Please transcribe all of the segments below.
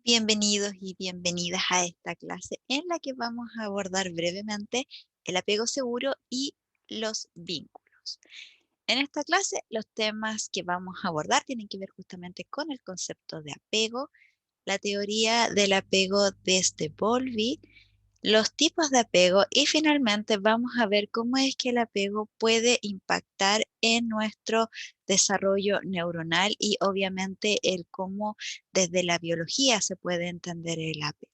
Bienvenidos y bienvenidas a esta clase en la que vamos a abordar brevemente el apego seguro y los vínculos. En esta clase, los temas que vamos a abordar tienen que ver justamente con el concepto de apego, la teoría del apego desde Bowlby, los tipos de apego y finalmente vamos a ver cómo es que el apego puede impactar en nuestro desarrollo neuronal y obviamente el cómo desde la biología se puede entender el apego.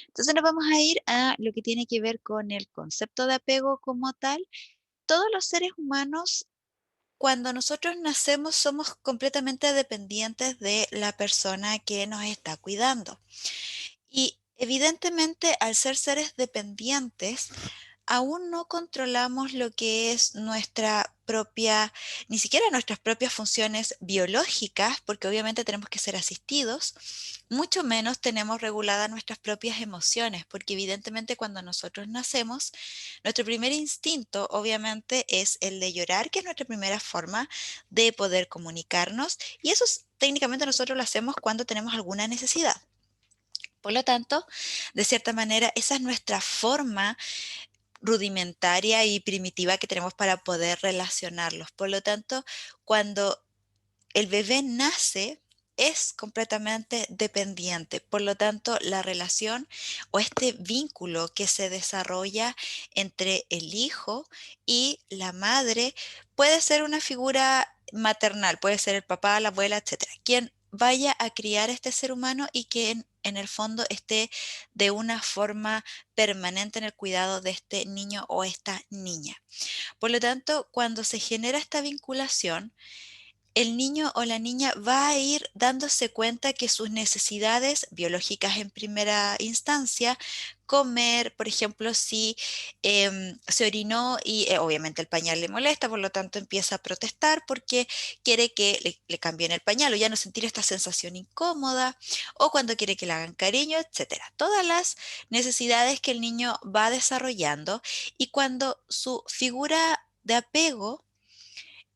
Entonces nos vamos a ir a lo que tiene que ver con el concepto de apego como tal. Todos los seres humanos, cuando nosotros nacemos, somos completamente dependientes de la persona que nos está cuidando. Y evidentemente, al ser seres dependientes, aún no controlamos lo que es nuestra propia, ni siquiera nuestras propias funciones biológicas, porque obviamente tenemos que ser asistidos, mucho menos tenemos reguladas nuestras propias emociones, porque evidentemente cuando nosotros nacemos, nuestro primer instinto obviamente es el de llorar, que es nuestra primera forma de poder comunicarnos, y eso técnicamente nosotros lo hacemos cuando tenemos alguna necesidad. Por lo tanto, de cierta manera, esa es nuestra forma rudimentaria y primitiva que tenemos para poder relacionarlos. Por lo tanto, cuando el bebé nace, es completamente dependiente. Por lo tanto, la relación o este vínculo que se desarrolla entre el hijo y la madre puede ser una figura maternal, puede ser el papá, la abuela, etcétera, quien vaya a criar a este ser humano y que en el fondo esté de una forma permanente en el cuidado de este niño o esta niña. Por lo tanto, cuando se genera esta vinculación, el niño o la niña va a ir dándose cuenta que sus necesidades biológicas en primera instancia, comer, por ejemplo, si se orinó y obviamente el pañal le molesta, por lo tanto empieza a protestar porque quiere que le cambien el pañal o ya no sentir esta sensación incómoda, o cuando quiere que le hagan cariño, etcétera. Todas las necesidades que el niño va desarrollando, y cuando su figura de apego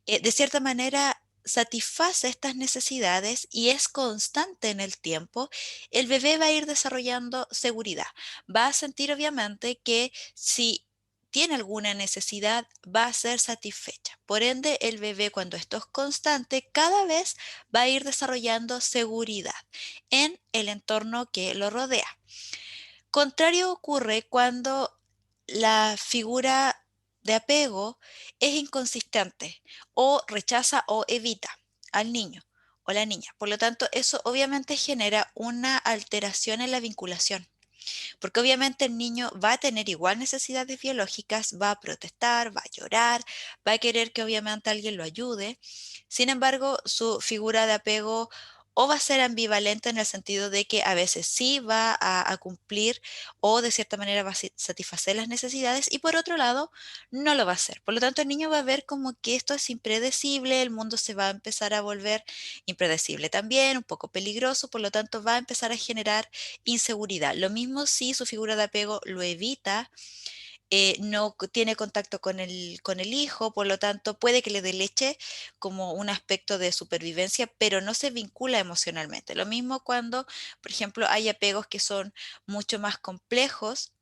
de cierta manera satisface estas necesidades y es constante en el tiempo, el bebé va a ir desarrollando seguridad. Va a sentir obviamente que si tiene alguna necesidad va a ser satisfecha. Por ende, el bebé, cuando esto es constante, cada vez va a ir desarrollando seguridad en el entorno que lo rodea. Contrario ocurre cuando la figura de apego es inconsistente o rechaza o evita al niño o la niña. Por lo tanto, eso obviamente genera una alteración en la vinculación, porque obviamente el niño va a tener igual necesidades biológicas, va a protestar, va a llorar, va a querer que obviamente alguien lo ayude. Sin embargo, su figura de apego o va a ser ambivalente en el sentido de que a veces sí va a cumplir o de cierta manera va a satisfacer las necesidades, y por otro lado no lo va a hacer. Por lo tanto, el niño va a ver como que esto es impredecible, el mundo se va a empezar a volver impredecible también, un poco peligroso, por lo tanto va a empezar a generar inseguridad. Lo mismo si su figura de apego lo evita, no tiene contacto con el hijo, por lo tanto puede que le dé leche como un aspecto de supervivencia, pero no se vincula emocionalmente. Lo mismo cuando, por ejemplo, hay apegos que son mucho más complejos,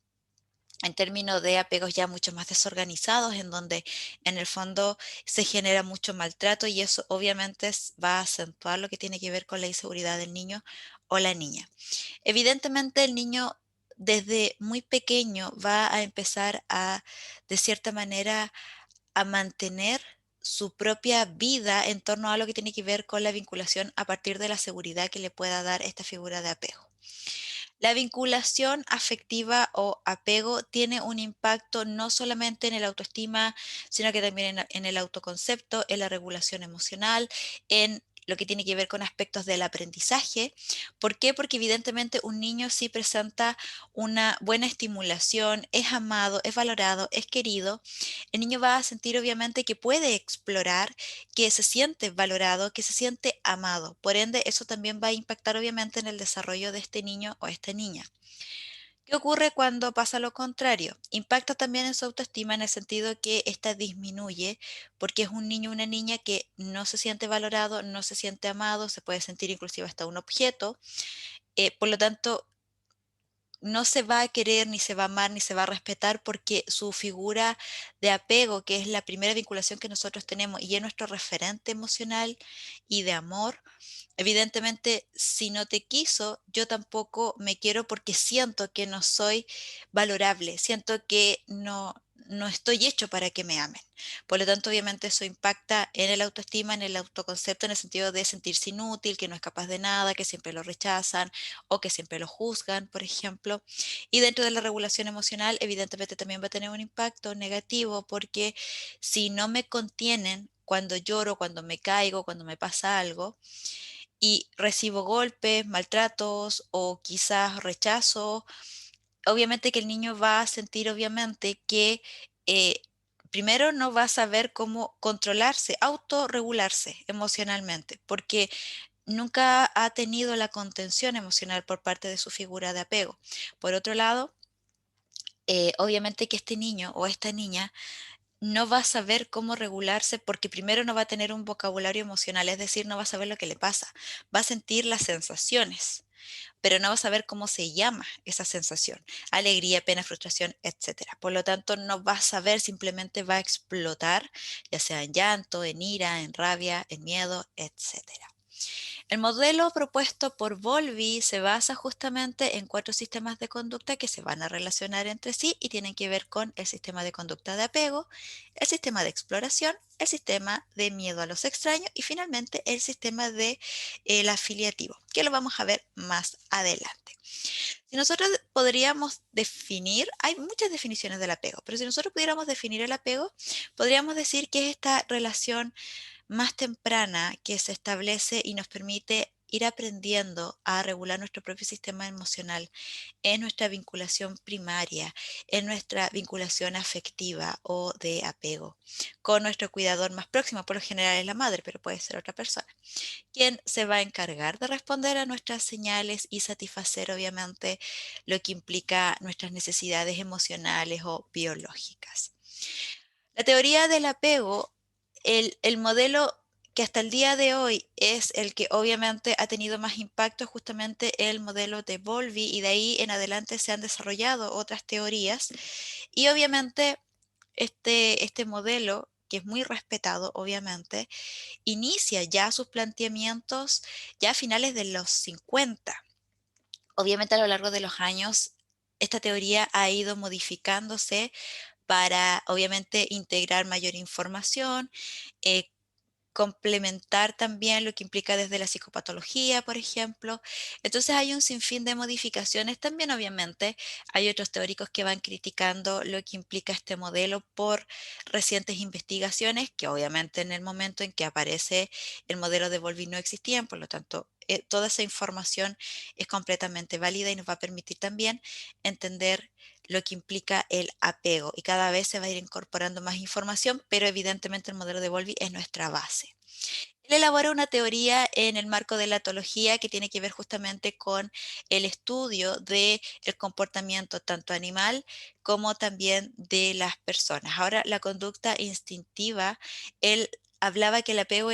en términos de apegos ya mucho más desorganizados, en donde en el fondo se genera mucho maltrato, y eso obviamente va a acentuar lo que tiene que ver con la inseguridad del niño o la niña. Evidentemente el niño desde muy pequeño va a empezar a, de cierta manera, a mantener su propia vida en torno a lo que tiene que ver con la vinculación a partir de la seguridad que le pueda dar esta figura de apego. La vinculación afectiva o apego tiene un impacto no solamente en el autoestima, sino que también en el autoconcepto, en la regulación emocional, en lo que tiene que ver con aspectos del aprendizaje. ¿Por qué? Porque evidentemente un niño sí presenta una buena estimulación, es amado, es valorado, es querido. El niño va a sentir obviamente que puede explorar, que se siente valorado, que se siente amado. Por ende, eso también va a impactar obviamente en el desarrollo de este niño o esta niña. ¿Qué ocurre cuando pasa lo contrario? Impacta también en su autoestima en el sentido que ésta disminuye porque es un niño o una niña que no se siente valorado, no se siente amado, se puede sentir inclusive hasta un objeto, Por lo tanto, no se va a querer, ni se va a amar, ni se va a respetar porque su figura de apego, que es la primera vinculación que nosotros tenemos y es nuestro referente emocional y de amor, evidentemente, si no te quiso, yo tampoco me quiero porque siento que no soy valorable, siento que no estoy hecho para que me amen. Por lo tanto, obviamente eso impacta en el autoestima, en el autoconcepto, en el sentido de sentirse inútil, que no es capaz de nada, que siempre lo rechazan o que siempre lo juzgan, por ejemplo. Y dentro de la regulación emocional, evidentemente también va a tener un impacto negativo porque si no me contienen cuando lloro, cuando me caigo, cuando me pasa algo, y recibo golpes, maltratos o quizás rechazo, obviamente que el niño va a sentir obviamente que eh, primero no va a saber cómo controlarse, autorregularse emocionalmente, porque nunca ha tenido la contención emocional por parte de su figura de apego. Por otro lado, obviamente que este niño o esta niña no va a saber cómo regularse porque primero no va a tener un vocabulario emocional, es decir, no va a saber lo que le pasa, va a sentir las sensaciones, pero no va a saber cómo se llama esa sensación, alegría, pena, frustración, etcétera. Por lo tanto, no va a saber, simplemente va a explotar, ya sea en llanto, en ira, en rabia, en miedo, etcétera. El modelo propuesto por Bowlby se basa justamente en 4 sistemas de conducta que se van a relacionar entre sí y tienen que ver con el sistema de conducta de apego, el sistema de exploración, el sistema de miedo a los extraños y finalmente el sistema de el afiliativo, que lo vamos a ver más adelante. Si nosotros podríamos definir, hay muchas definiciones del apego, pero si nosotros pudiéramos definir el apego, podríamos decir que es esta relación más temprana que se establece y nos permite ir aprendiendo a regular nuestro propio sistema emocional en nuestra vinculación primaria, en nuestra vinculación afectiva o de apego con nuestro cuidador más próximo, por lo general es la madre, pero puede ser otra persona, quien se va a encargar de responder a nuestras señales y satisfacer obviamente lo que implica nuestras necesidades emocionales o biológicas. La teoría del apego, el modelo que hasta el día de hoy es el que obviamente ha tenido más impacto, es justamente el modelo de Bowlby, y de ahí en adelante se han desarrollado otras teorías. Y obviamente este modelo, que es muy respetado, obviamente, inicia ya sus planteamientos ya a finales de los 50. Obviamente a lo largo de los años, esta teoría ha ido modificándose para obviamente integrar mayor información, eh, complementar también lo que implica desde la psicopatología, por ejemplo. Entonces hay un sinfín de modificaciones. También obviamente hay otros teóricos que van criticando lo que implica este modelo por recientes investigaciones, que obviamente en el momento en que aparece el modelo de Bowlby no existían, por lo tanto, toda esa información es completamente válida y nos va a permitir también entender lo que implica el apego y cada vez se va a ir incorporando más información, pero evidentemente el modelo de Bowlby es nuestra base. Él elabora una teoría en el marco de la etología que tiene que ver justamente con el estudio del comportamiento tanto animal como también de las personas. Ahora, la conducta instintiva, él hablaba que el apego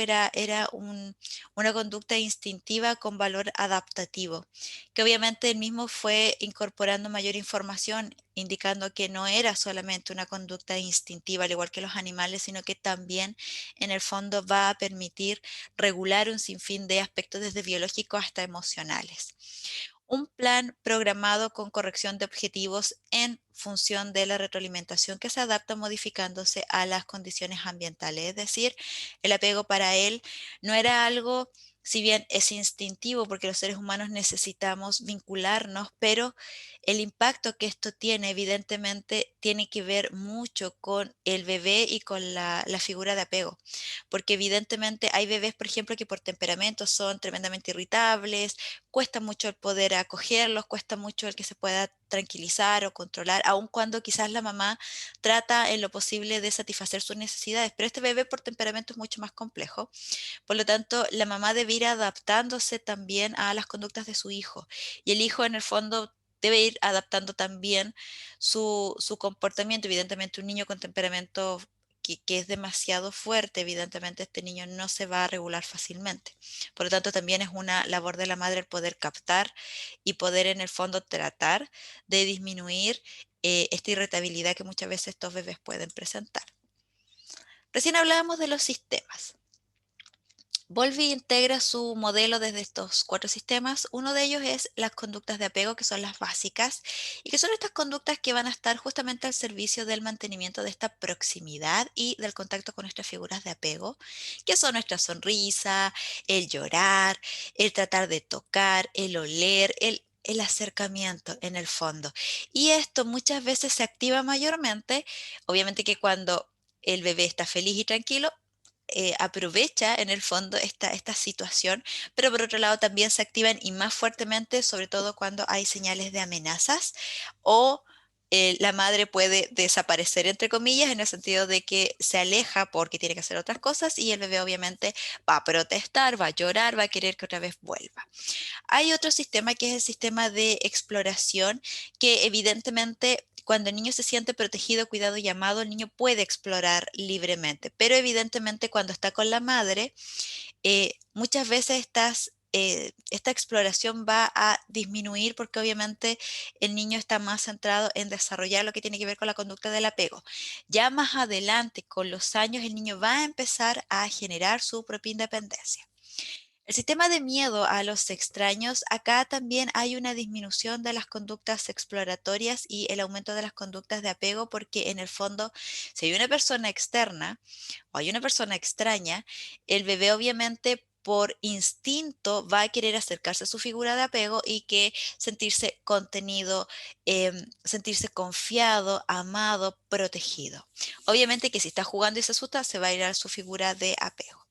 una conducta instintiva con valor adaptativo, que obviamente él mismo fue incorporando mayor información, indicando que no era solamente una conducta instintiva, al igual que los animales, sino que también en el fondo va a permitir regular un sinfín de aspectos desde biológicos hasta emocionales. Un plan programado con corrección de objetivos en función de la retroalimentación que se adapta modificándose a las condiciones ambientales. Es decir, el apego para él no era algo, si bien es instintivo porque los seres humanos necesitamos vincularnos, pero el impacto que esto tiene evidentemente tiene que ver mucho con el bebé y con la figura de apego, porque evidentemente hay bebés, por ejemplo, que por temperamento son tremendamente irritables, cuesta mucho el poder acogerlos, cuesta mucho el que se pueda tranquilizar o controlar, aun cuando quizás la mamá trata en lo posible de satisfacer sus necesidades, pero este bebé por temperamento es mucho más complejo. Por lo tanto, la mamá debe ir adaptándose también a las conductas de su hijo y el hijo en el fondo debe ir adaptando también su comportamiento. Evidentemente, un niño con temperamento que es demasiado fuerte, evidentemente este niño no se va a regular fácilmente. Por lo tanto, también es una labor de la madre el poder captar y poder en el fondo tratar de disminuir esta irritabilidad que muchas veces estos bebés pueden presentar. Recién hablábamos de los sistemas. Bowlby integra su modelo desde estos 4 sistemas. Uno de ellos es las conductas de apego, que son las básicas, y que son estas conductas que van a estar justamente al servicio del mantenimiento de esta proximidad y del contacto con nuestras figuras de apego, que son nuestra sonrisa, el llorar, el tratar de tocar, el oler, el acercamiento en el fondo. Y esto muchas veces se activa mayormente, obviamente que cuando el bebé está feliz y tranquilo, aprovecha en el fondo esta situación, pero por otro lado también se activan y más fuertemente, sobre todo cuando hay señales de amenazas o la madre puede desaparecer, entre comillas, en el sentido de que se aleja porque tiene que hacer otras cosas y el bebé obviamente va a protestar, va a llorar, va a querer que otra vez vuelva. Hay otro sistema que es el sistema de exploración, que evidentemente cuando el niño se siente protegido, cuidado y amado, el niño puede explorar libremente, pero evidentemente cuando está con la madre, muchas veces esta exploración va a disminuir porque obviamente el niño está más centrado en desarrollar lo que tiene que ver con la conducta del apego. Ya más adelante, con los años, el niño va a empezar a generar su propia independencia. El sistema de miedo a los extraños, acá también hay una disminución de las conductas exploratorias y el aumento de las conductas de apego, porque en el fondo, si hay una persona externa o hay una persona extraña, el bebé obviamente por instinto va a querer acercarse a su figura de apego y que sentirse contenido, sentirse confiado, amado, protegido. Obviamente que si está jugando y se asusta, se va a ir a su figura de apego.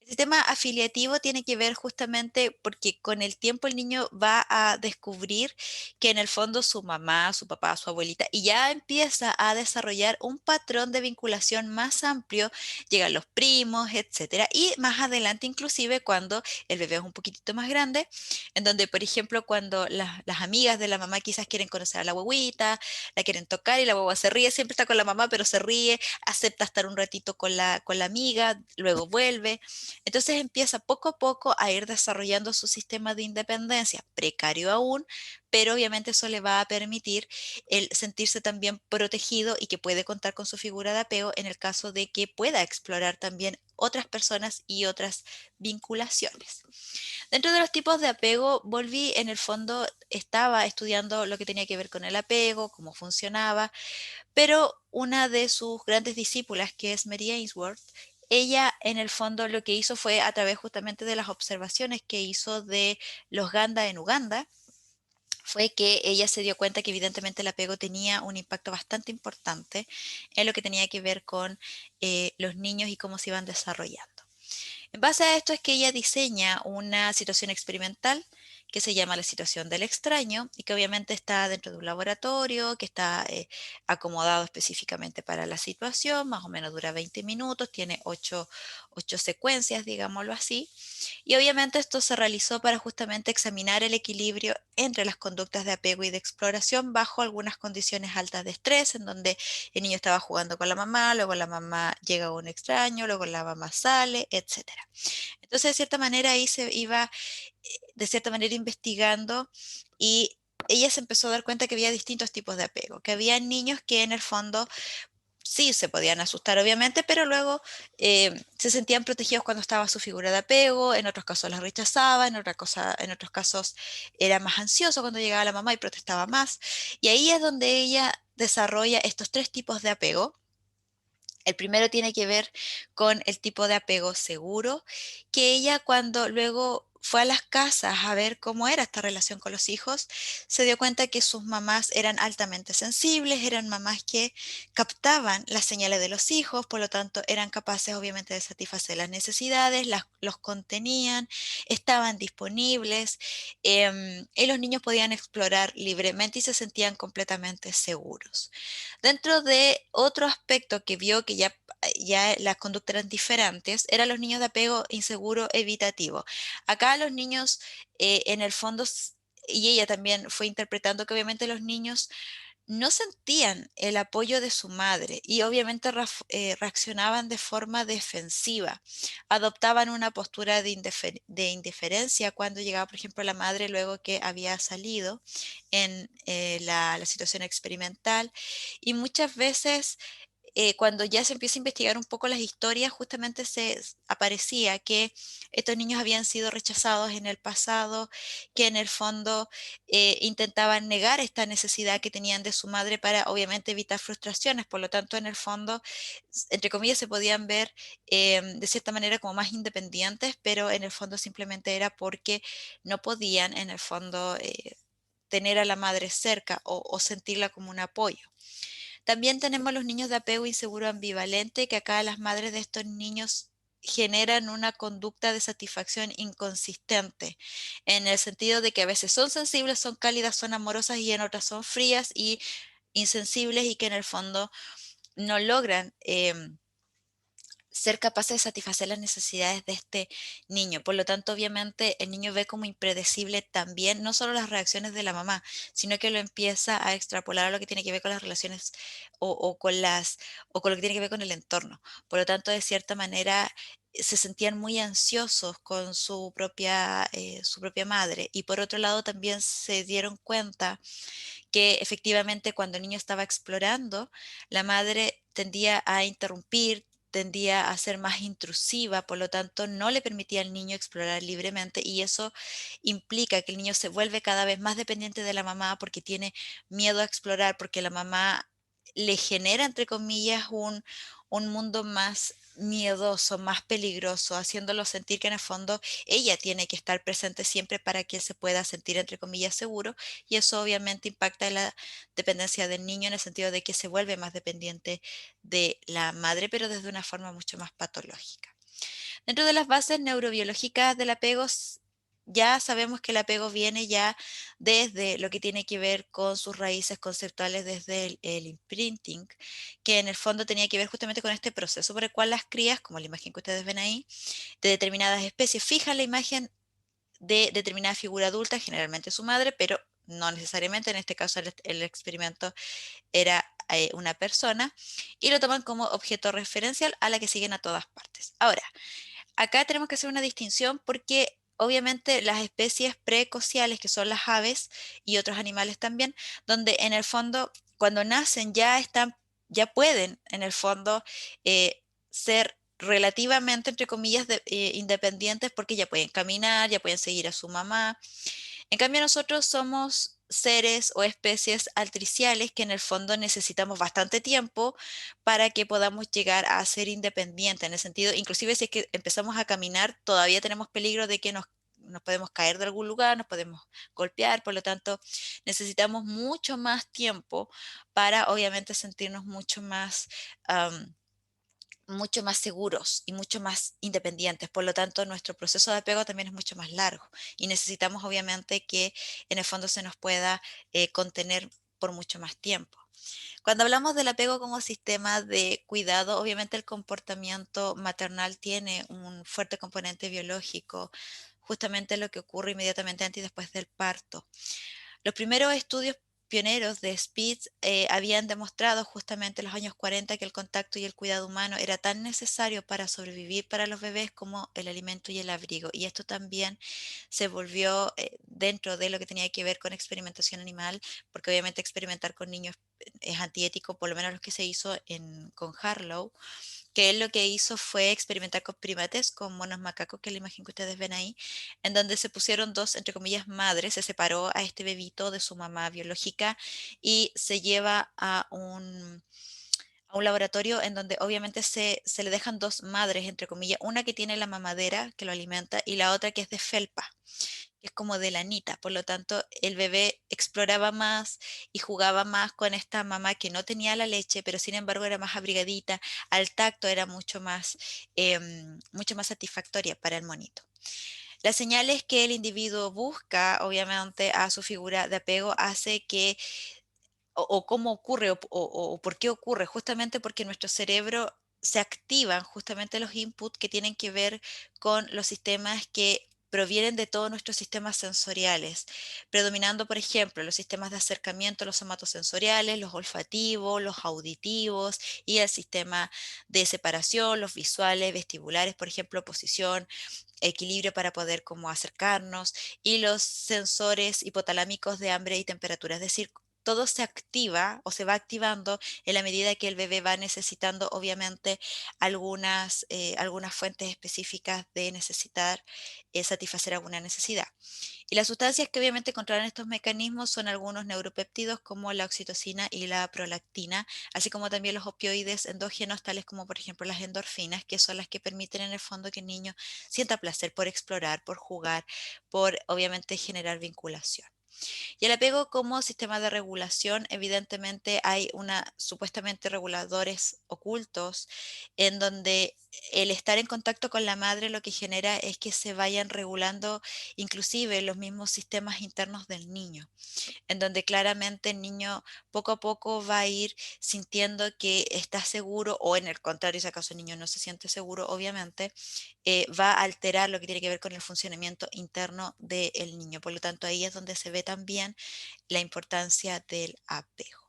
El sistema afiliativo tiene que ver justamente porque con el tiempo el niño va a descubrir que en el fondo su mamá, su papá, su abuelita, y ya empieza a desarrollar un patrón de vinculación más amplio, llegan los primos, etcétera, y más adelante inclusive cuando el bebé es un poquitito más grande, en donde por ejemplo cuando las amigas de la mamá quizás quieren conocer a la huevita, la quieren tocar y la hueva se ríe, siempre está con la mamá, pero se ríe, acepta estar un ratito con la amiga, luego vuelve. Entonces empieza poco a poco a ir desarrollando su sistema de independencia, precario aún, pero obviamente eso le va a permitir el sentirse también protegido y que puede contar con su figura de apego en el caso de que pueda explorar también otras personas y otras vinculaciones. Dentro de los tipos de apego, Bowlby en el fondo estaba estudiando lo que tenía que ver con el apego, cómo funcionaba, pero una de sus grandes discípulas, que es Mary Ainsworth, ella en el fondo lo que hizo fue a través justamente de las observaciones que hizo de los Ganda en Uganda, fue que ella se dio cuenta que evidentemente el apego tenía un impacto bastante importante en lo que tenía que ver con los niños y cómo se iban desarrollando. En base a esto es que ella diseña una situación experimental que se llama la situación del extraño y que obviamente está dentro de un laboratorio, que está acomodado específicamente para la situación, más o menos dura 20 minutos, tiene 8 secuencias, digámoslo así. Y obviamente esto se realizó para justamente examinar el equilibrio entre las conductas de apego y de exploración bajo algunas condiciones altas de estrés, en donde el niño estaba jugando con la mamá, luego la mamá llega a un extraño, luego la mamá sale, etcétera. Entonces, de cierta manera, ahí se iba, de cierta manera, investigando y ella se empezó a dar cuenta que había distintos tipos de apego, que había niños que en el fondo sí se podían asustar, obviamente, pero luego se sentían protegidos cuando estaba su figura de apego, en otros casos las rechazaba, en otros casos era más ansioso cuando llegaba la mamá y protestaba más. Y ahí es donde ella desarrolla estos 3 tipos de apego. El primero tiene que ver con el tipo de apego seguro, que ella cuando luego fue a las casas a ver cómo era esta relación con los hijos, se dio cuenta que sus mamás eran altamente sensibles, eran mamás que captaban las señales de los hijos, por lo tanto eran capaces obviamente de satisfacer las necesidades, los contenían, estaban disponibles, y los niños podían explorar libremente y se sentían completamente seguros. Dentro de otro aspecto que vio que ya las conductas eran diferentes, eran los niños de apego inseguro evitativo. Acá los niños, en el fondo, y ella también fue interpretando que obviamente los niños no sentían el apoyo de su madre y obviamente reaccionaban de forma defensiva. Adoptaban una postura de indiferencia cuando llegaba, por ejemplo, la madre luego que había salido en la situación experimental y muchas veces cuando ya se empieza a investigar un poco las historias, justamente aparecía que estos niños habían sido rechazados en el pasado, que en el fondo intentaban negar esta necesidad que tenían de su madre para obviamente evitar frustraciones. Por lo tanto, en el fondo, entre comillas, se podían ver de cierta manera como más independientes, pero en el fondo simplemente era porque no podían, en el fondo, tener a la madre cerca o sentirla como un apoyo. También tenemos los niños de apego inseguro ambivalente, que acá las madres de estos niños generan una conducta de satisfacción inconsistente, en el sentido de que a veces son sensibles, son cálidas, son amorosas y en otras son frías y insensibles y que en el fondo no logran ser capaces de satisfacer las necesidades de este niño. Por lo tanto, obviamente, el niño ve como impredecible también no solo las reacciones de la mamá, sino que lo empieza a extrapolar a lo que tiene que ver con las relaciones o con o con lo que tiene que ver con el entorno. Por lo tanto, de cierta manera, se sentían muy ansiosos con su propia madre. Y por otro lado, también se dieron cuenta que efectivamente cuando el niño estaba explorando, la madre tendía a interrumpir, tendía a ser más intrusiva, por lo tanto no le permitía al niño explorar libremente y eso implica que el niño se vuelve cada vez más dependiente de la mamá porque tiene miedo a explorar, porque la mamá le genera, entre comillas, un mundo más miedoso, más peligroso, haciéndolo sentir que en el fondo ella tiene que estar presente siempre para que él se pueda sentir, entre comillas, seguro y eso obviamente impacta en la dependencia del niño en el sentido de que se vuelve más dependiente de la madre, pero desde una forma mucho más patológica. Dentro de las bases neurobiológicas del apego, ya sabemos que el apego viene ya desde lo que tiene que ver con sus raíces conceptuales, desde el imprinting, que en el fondo tenía que ver justamente con este proceso por el cual las crías, como la imagen que ustedes ven ahí, de determinadas especies, fijan la imagen de determinada figura adulta, generalmente su madre, pero no necesariamente, en este caso el experimento era una persona, y lo toman como objeto referencial a la que siguen a todas partes. Ahora, acá tenemos que hacer una distinción porque obviamente las especies precociales, que son las aves y otros animales también, donde en el fondo cuando nacen ya pueden en el fondo ser relativamente, entre comillas, independientes porque ya pueden caminar, ya pueden seguir a su mamá. En cambio, nosotros somos seres o especies altriciales que en el fondo necesitamos bastante tiempo para que podamos llegar a ser independientes, en el sentido, inclusive si es que empezamos a caminar, todavía tenemos peligro de que nos podemos caer de algún lugar, nos podemos golpear, por lo tanto, necesitamos mucho más tiempo para obviamente sentirnos mucho más seguros y mucho más independientes. Por lo tanto, nuestro proceso de apego también es mucho más largo y necesitamos obviamente que en el fondo se nos pueda contener por mucho más tiempo. Cuando hablamos del apego como sistema de cuidado, obviamente el comportamiento maternal tiene un fuerte componente biológico, justamente lo que ocurre inmediatamente antes y después del parto. Los primeros estudios pioneros de Spitz habían demostrado justamente en los años 40 que el contacto y el cuidado humano era tan necesario para sobrevivir para los bebés como el alimento y el abrigo. Y esto también se volvió dentro de lo que tenía que ver con experimentación animal, porque obviamente experimentar con niños es antiético, por lo menos lo que se hizo con Harlow, que él lo que hizo fue experimentar con primates, con monos macacos, que es la imagen que ustedes ven ahí, en donde se pusieron dos, entre comillas, madres, se separó a este bebito de su mamá biológica y se lleva a un laboratorio en donde obviamente se le dejan dos madres, entre comillas, una que tiene la mamadera que lo alimenta y la otra que es de felpa, que es como de lanita. Por lo tanto, el bebé exploraba más y jugaba más con esta mamá que no tenía la leche, pero sin embargo era más abrigadita, al tacto era mucho más satisfactoria para el monito. Las señales que el individuo busca, obviamente, a su figura de apego hace que o cómo ocurre o por qué ocurre, justamente porque en nuestro cerebro se activan justamente los inputs que tienen que ver con los sistemas que provienen de todos nuestros sistemas sensoriales, predominando, por ejemplo, los sistemas de acercamiento, los somatosensoriales, los olfativos, los auditivos y el sistema de separación, los visuales, vestibulares, por ejemplo, posición, equilibrio para poder como acercarnos y los sensores hipotalámicos de hambre y temperatura. Es decir, todo se activa o se va activando en la medida que el bebé va necesitando, obviamente, algunas fuentes específicas de necesitar satisfacer alguna necesidad. Y las sustancias que obviamente controlan estos mecanismos son algunos neuropéptidos como la oxitocina y la prolactina, así como también los opioides endógenos, tales como por ejemplo las endorfinas, que son las que permiten en el fondo que el niño sienta placer por explorar, por jugar, por obviamente generar vinculación. Y el apego como sistema de regulación, evidentemente hay supuestamente reguladores ocultos en donde el estar en contacto con la madre lo que genera es que se vayan regulando inclusive los mismos sistemas internos del niño, en donde claramente el niño poco a poco va a ir sintiendo que está seguro o en el contrario, si acaso el niño no se siente seguro, obviamente, va a alterar lo que tiene que ver con el funcionamiento interno del niño. Por lo tanto, ahí es donde se ve también la importancia del apego.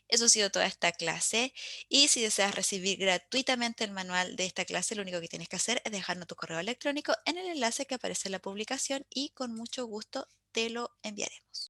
Eso ha sido toda esta clase y si deseas recibir gratuitamente el manual de esta clase, lo único que tienes que hacer es dejarnos tu correo electrónico en el enlace que aparece en la publicación y con mucho gusto te lo enviaremos.